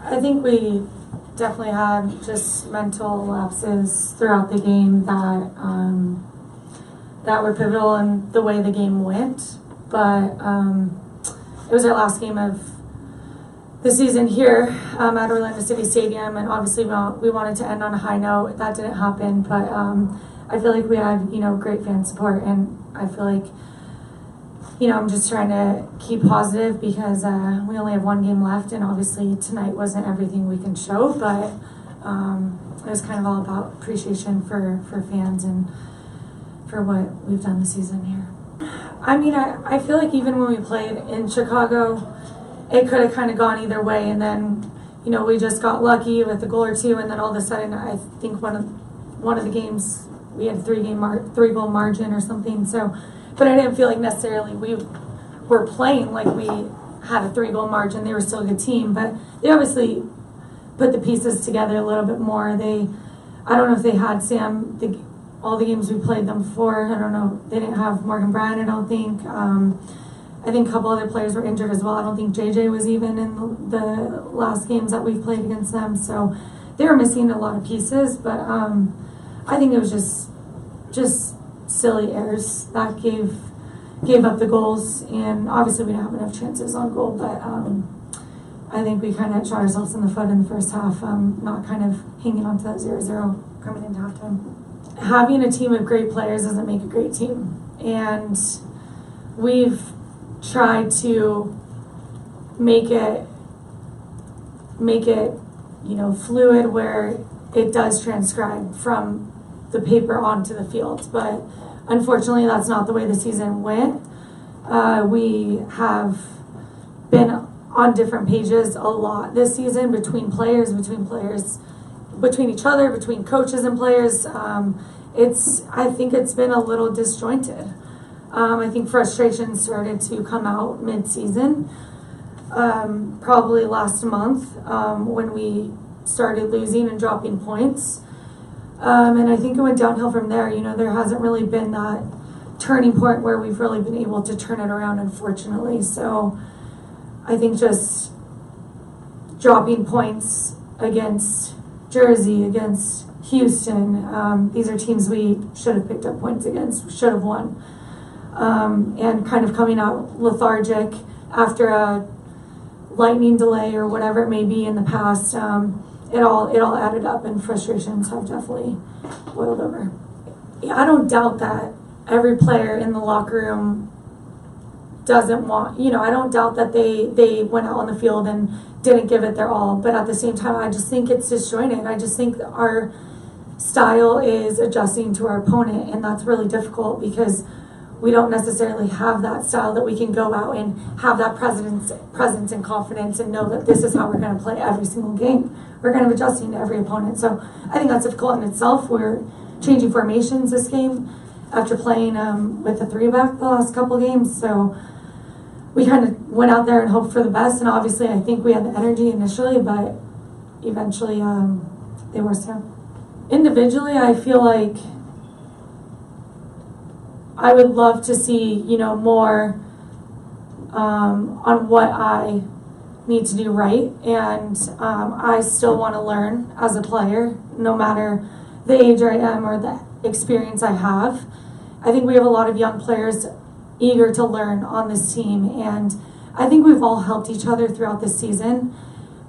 I think we definitely had just mental lapses throughout the game that were pivotal in the way the game went. But it was our last game of the season here at Orlando City Stadium, and obviously we wanted to end on a high note. That didn't happen, but I feel like we had great fan support, and I feel like I'm just trying to keep positive because we only have one game left, and obviously tonight wasn't everything we can show, but it was kind of all about appreciation for fans and for what we've done this season here. I mean, I feel like even when we played in Chicago, it could have kind of gone either way, and then we just got lucky with a goal or two, and then all of a sudden I think one of the games we had a 3-goal margin or something. So, but I didn't feel like necessarily we were playing like we had a 3-goal margin. They were still a good team, but they obviously put the pieces together a little bit more. I don't know if they had Sam all the games we played them for. I don't know. They didn't have Morgan Bryan, I don't think. I think a couple other players were injured as well. I don't think JJ was even in the last games that we've played against them. So they were missing a lot of pieces, but I think it was just silly errors that gave up the goals, and obviously we didn't have enough chances on goal, but I think we kind of shot ourselves in the foot in the first half, not kind of hanging on to that 0-0 coming into halftime. Having a team of great players doesn't make a great team, and we've tried to make it fluid where it does transcribe from the paper onto the field, but unfortunately that's not the way the season went. We have been on different pages a lot this season between players, between each other, between coaches and players. I think it's been a little disjointed. I think frustration started to come out mid-season, probably last month when we started losing and dropping points. And I think it went downhill from there. There hasn't really been that turning point where we've really been able to turn it around, unfortunately. So I think just dropping points against Jersey, against Houston, these are teams we should have picked up points against, should have won. And kind of coming out lethargic after a lightning delay or whatever it may be in the past, it all added up, and frustrations have definitely boiled over. Yeah, I don't doubt that every player in the locker room doesn't want, I don't doubt that they went out on the field and didn't give it their all, but at the same time, I just think it's disjointed. I just think that our style is adjusting to our opponent, and that's really difficult because we don't necessarily have that style that we can go out and have that presence and confidence and know that this is how we're going to play every single game. We're kind of adjusting to every opponent. So I think that's difficult in itself. We're changing formations this game after playing with a 3-back the last couple games. So we kind of went out there and hoped for the best. And obviously I think we had the energy initially, but eventually they were so. Individually, I feel like I would love to see, more on what I need to do right. And I still want to learn as a player, no matter the age I am or the experience I have. I think we have a lot of young players eager to learn on this team. And I think we've all helped each other throughout this season.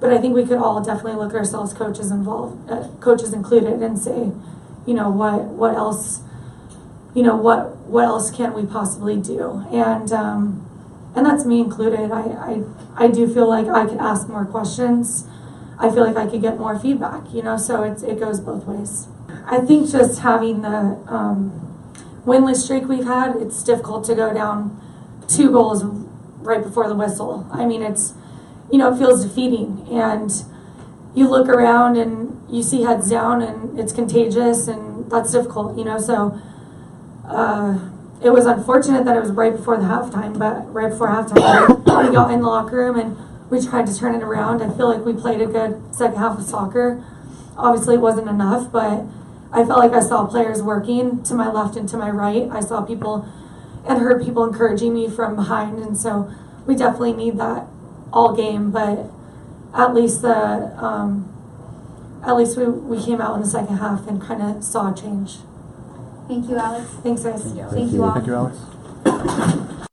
But I think we could all definitely look at ourselves, coaches included, and say, what else, what else can we possibly do? And that's me included. I do feel like I could ask more questions. I feel like I could get more feedback, so it goes both ways. I think just having the winless streak we've had, it's difficult to go down 2 goals right before the whistle. I mean, it's, it feels defeating, and you look around and you see heads down, and it's contagious, and that's difficult, so it was unfortunate that it was right before halftime, we got in the locker room and we tried to turn it around. I feel like we played a good second half of soccer. Obviously it wasn't enough, but I felt like I saw players working to my left and to my right. I saw people and heard people encouraging me from behind, and so we definitely need that all game. But at least we came out in the second half and kind of saw a change. Thank you, Alex. Thanks, guys. Thank you all. Thank you, Alex.